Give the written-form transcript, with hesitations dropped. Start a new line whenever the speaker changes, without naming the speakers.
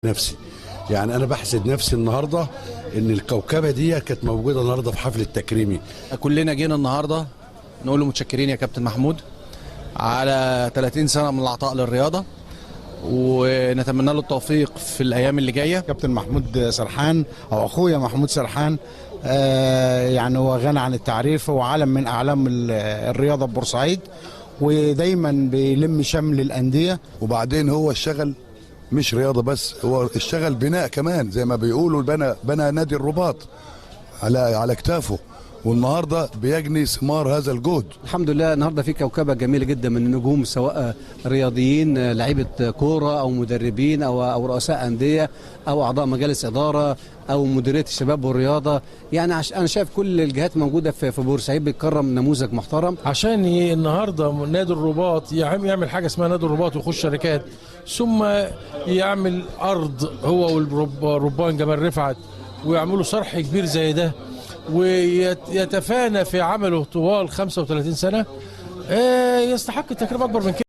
نفسي. يعني انا بحسد نفسي النهارده ان الكوكبه دي كانت موجوده النهارده في حفل التكريمي.
كلنا جينا النهارده نقول له متشكرين يا كابتن محمود على 30 سنه من العطاء للرياضه، ونتمنى له التوفيق في الايام اللي جايه.
كابتن محمود سرحان او اخويا محمود سرحان يعني هو غني عن التعريف، هو علم من اعلام الرياضه ببورسعيد، ودايما بيلم شمل الانديه.
وبعدين هو اشتغل مش رياضه بس، هو اشتغل بناء كمان، زي ما بيقولوا بنى نادي الرباط على كتافه، والنهارده بيجني ثمار هذا الجهد.
الحمد لله النهارده في كوكبه جميله جدا من النجوم، سواء رياضيين لعيبه كوره او مدربين او رؤساء انديه او اعضاء مجالس اداره او مديريه الشباب والرياضه. يعني انا شايف كل الجهات موجوده في بورسعيد بتكرم نموذج محترم.
عشان النهارده نادي الرباط يعمل حاجه اسمها نادي الرباط ويخش شركات، ثم يعمل ارض هو والربان جمال رفعت ويعملوا صرح كبير زي ده، ويتفانى في عمله طوال 35 سنه، يستحق التكريم اكبر من كده.